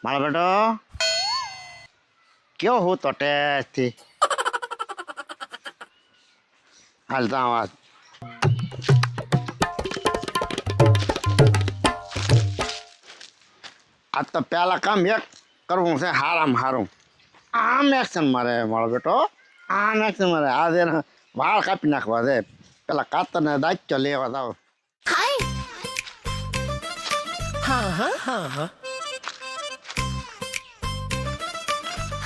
મારો બેટો કયો હું તો ટેસ્ટથી હાલતા વાત આ તો પહેલા કામ એક કરવું છે હારામ હારું આમ એક્શન મારે મારો બેટો આમ એક્શન મારે આ જે વાળ કાપી નાખવા છે પેલા કાતરને દાચ્યો લેવા જાવ હા હા હા હા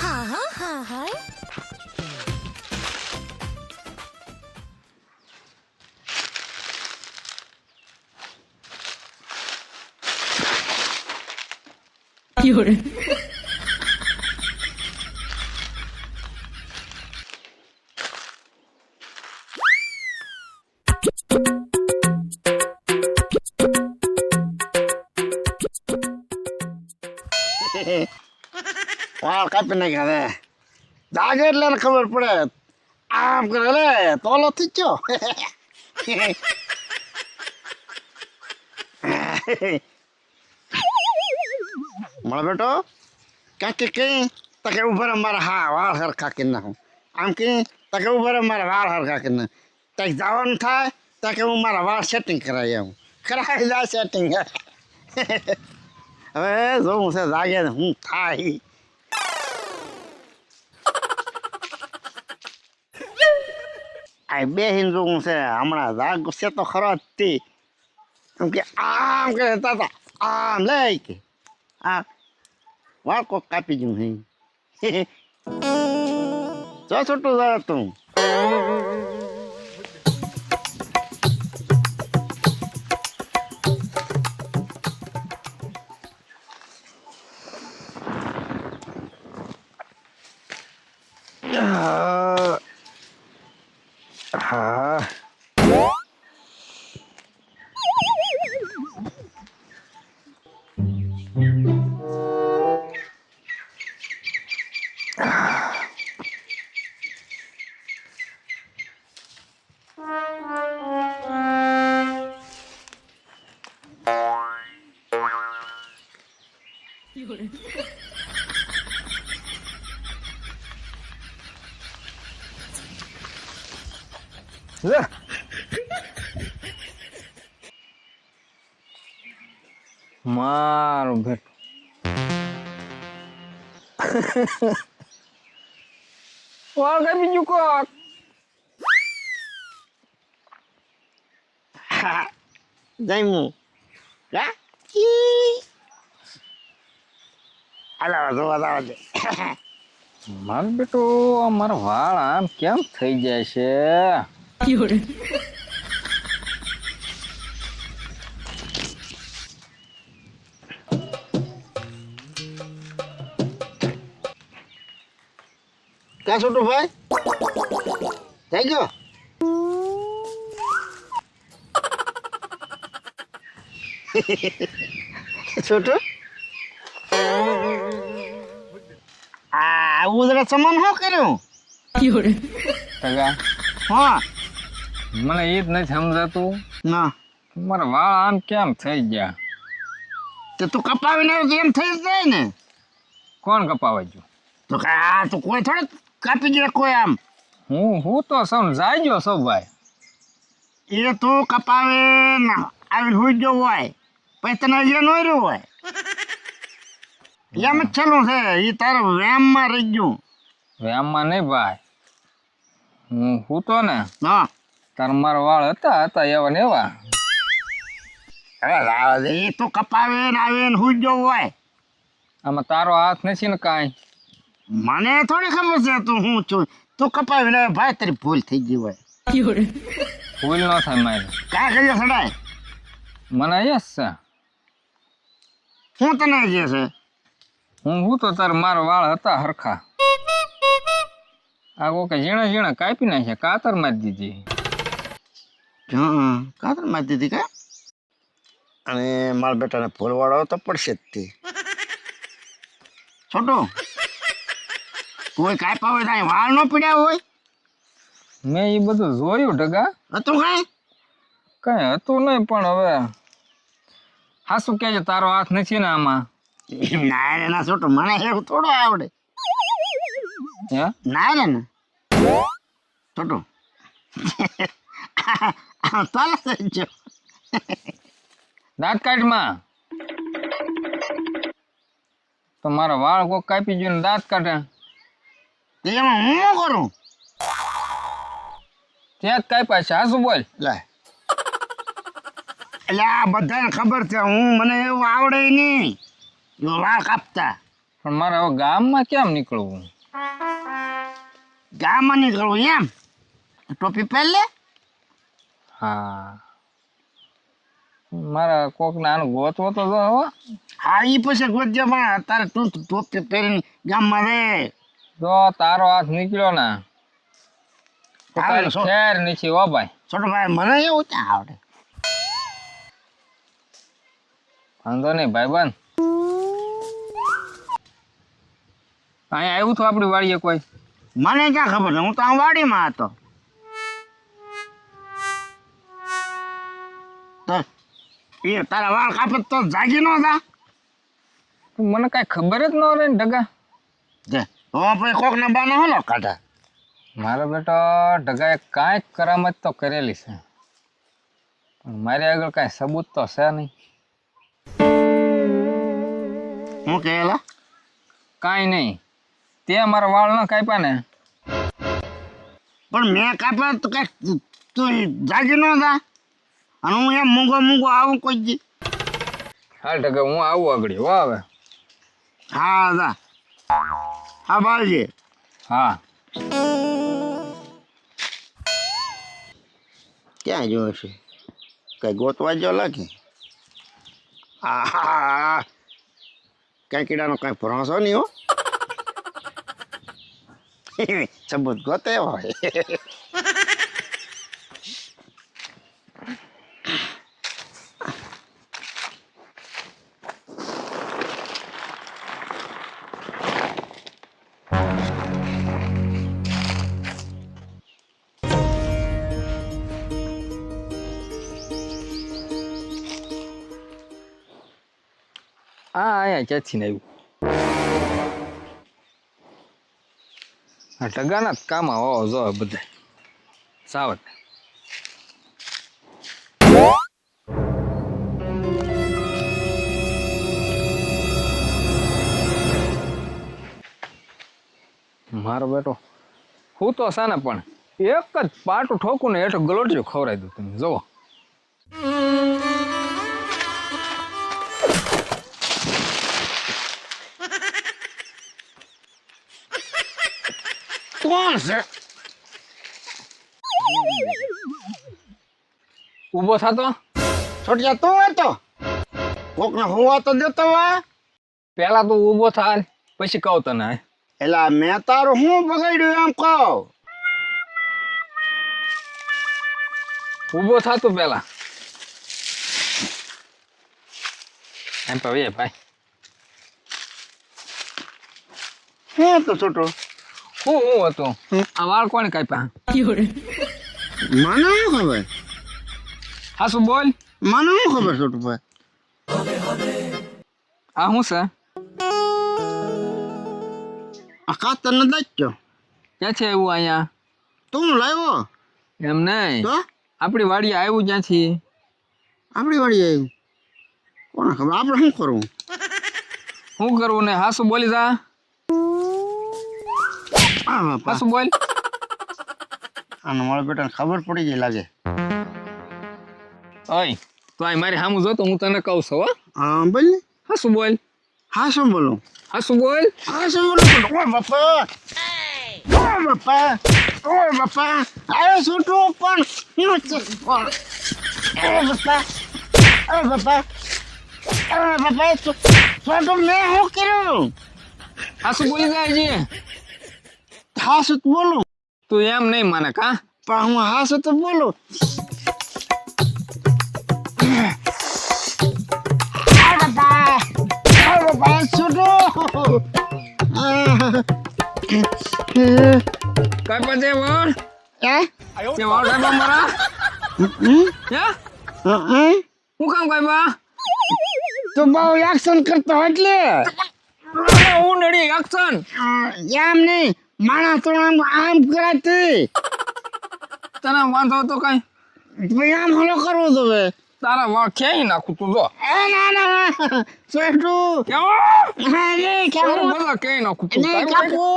હા હા હા હા有人， વાળ કાપી નાખ્યા છે જાગે એટલે એને ખબર પડે આમ કરે લે તોલો થઈ ગયો મારો બેટો ક્યાંક કઈ તકે ઉભા રહે મારા હા વાળ હરખા કરી નાખું આમ કઈ તકે ઉભા રહે મારા વાળ હરખા કરી નાખું તક જવાનું થાય તકે હું મારા વાળ સેટિંગ કરાવી આવું કરાવી જાય સેટિંગ હવે જોઉં છે જાગે ને હું થાય આ બે જોવું છે હમણાં જાગ છે તો ખરો જ તી કેમ કે આમ કરે તાતા આમ લઈ કે આ વાળ કોક કાપી ગયું છે જો છોટું જાય તું હા有人， લે મારું બેટ વાળ કાપી ગયું કોક જઈમું કા હાલો જોવા જાવ દે મારું બેટો મારો વાળ આમ કેમ થઈ જાય છે 有人， ક્યાં છોટું ભાઈ થઈ ગયો છોટું આ ઉધરા સમાન શું કર્યું 有人， ટકા હા મને એ જ નથી સમજાતું ના મારા વાળ આમ કેમ થઈ ગયા તે તું કપાવીને આવ્યો તો એમ થઈ જ જાય ને કોણ કપાવા ગયું તો આ તો કોઈ થોડે કાપી ગયો કોઈ આમ હું તો સૌ જાય ગયો સૌ ભાઈ એ તું કપાવે ના આવીને હુઈ ગયો હોય પછી તને એ ન રહ્યું હોય એમ જ ચાલું છે એ તારા વેમમાં રહી ગયું વ્યાયામમાં નહીં ભાઈ હું તો ને હા તાર મારા વાળ હતા એવા ને એવા હવે લાવા દે એ તું કપાવે ને આવે ને હુઈ ગયો હોય આમાં તારો હાથ નથી ને કાંઈ મને થોડી ખબર છે તું હું છું તું કપાવીને આવે ભાઈ તારી ભૂલ થઈ ગઈ હોય 有人， ભૂલ ન થાય મારી ક્યાં કરીએ સડાય મને યસ છે શું તને જે છે હું તો તાર મારા વાળ હતા હરખા આ કોકે ઝીણા ઝીણા કાપી નાખ્યા કાતર મારી દીધી કાતર મારી દીધી કા અને મારા બેટાને ભૂલવાળો તો પડશે જ તે છોટું કોઈ કાપ્યા હોય ત્યાં વાળ ન પીડ્યા હોય મેં એ બધું જોયું ટકા હતું કાંઈ કઈ હતું નહીં પણ હવે હાસુ કે તારો હાથ નથી ને આમાં ના રે ના છોટું, મને એવું થોડું આવડે. હે ના રે ના છોટું. ચાલો થઈ ગયો. દાંત કાઢમાં તો મારા વાળ કોક કાપી ગયો ને દાંત કાઢે તો એમાં હું શું કરું? ત્યાં જ કાપ્યા છે. હા શું બોલ? લે એટલે આ બધાને ખબર છે મને એવું આવડે નહીં વાળ કાપતા. પણ મારે હવે ગામમાં કેમ નીકળવું? ગામમાં નીકળવું એમ? ટોપી પહેર લે. હા મારા કોક નાનું ગોતવો તો જો હો. હા એ પછી ગોતજે, પણ તારે તું ટોપી પહેરીને ગામમાં રે. જો તારો હાથ નીકળ્યો ને તો હાલો, તારી શું? ખેર નીચે હો ભાઈ. છોટો ભાઈ મને એવું ક્યાં આવડે? વાંધો નહીં ભાઈબંધ. અહીંયા આવ્યું તો આપણી વાડીએ કોઈ? મને ક્યાં ખબર છે, હું તો આ વાડીમાં હતો. તો એ તારા વાળ કાપે તો જાગી ન જા. મને કાંઈ ખબર જ ન રહે ને ઢગા. જે હવે પછી કોકના બાને હોલો કાઢા. મારો બેટો ઢગાએ કાંઈક કરામત તો કરેલી છે પણ મારી આગળ કાંઈ સબૂત તો છે નહીં. હું કહેલા કાંઈ નહીં. તે મારા વાળ ન કાપ્યા ને પણ મેં કાપ્યા તો કઈ તું જાગી ન જા. અને હું એમ મૂંગો આવું કોઈ દી. હાલ ઢગા હું આવું આગળ હો હવે. હા જા. હા બાલજી. હા ક્યાં જોયો છે? કઈ ગોતવા જો લાગે. હા કઈ કીડાનો કઈ ભરોસો નહીં હો. સબૂત ગોતે હોય. અહીંયા ક્યાંથી ને આવ્યું? આ ઢગાના જ કામ આવો જો બધા સાવત. મારો બેટો હું તો છે ને પણ એક જ પાટું ઠોકું ને હેઠો ગલોટિયો ખવડાવી દઉં. તમે જુઓ કોણ છે? ઊભો થતો. છોટિયા તું હતો? કોકને હોવા તો દેતો વા. પેલા તું ઊભો થાય પછી કહું તને. એલા મેં તારું શું બગાડ્યું એમ કહો. ઊભો થતો પેલા એમ ભાઈ ભાઈ શું તો છોટો? હું હતું આ વાળ કોને કાપ્યા? 有人， મને શું ખબર? હા શું બોલ? મને શું ખબર છોટું ભાઈ? આ શું છે? આ કાતર ને દાચ્યો ક્યાં છે એવું અહીંયા? તું લાવ્યો? એમ નહીં, તો આપણી વાડીએ આવ્યું ક્યાંથી? આપણી વાળી આવ્યું. કોને ખબર? આપણે શું કરવું? શું કરવું ને? હા શું બોલી જા. હા બાપા, હા શું બોલ. આને મારા બેટાને ખબર પડી ગઈ લાગે. ઓય તો આ મારી સામું જોતો હું તને કહું છું. હો હા બોલ ને. હા શું બોલ. હા શું બોલું? હા શું બોલ. હા શું બોલું? ઓય બાપા, ઓય બાપા, ઓય બાપા, આયો છોટું પણ ઓય બાપા, ઓય બાપા, ઓય બાપા, છોટું મેં શું કર્યું? હા શું બોલી જાય છે? હા શું બોલું? તું એમ નહીં માને કા? પણ હું હા શું તો બોલું. કઈ પછી વાળ તે વાળ કાપ્યા મારા? હે હું કામ કાપ્યા? તું બહુ એક્શન કરતો હોય એટલે ઉનડી એક્શન એમ નહીં માણસ તો આમ કરાતી તને વાંધો તો કઈ ભાઈ આમ હલો કરવો તો હવે તારા વાળ ખેંચી નાખું તું જો એ ના ના સોટુ કેવો હા રે તારું કેવું બધા ખેંચી નાખું તું નહીં તારું કાપુ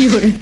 有人，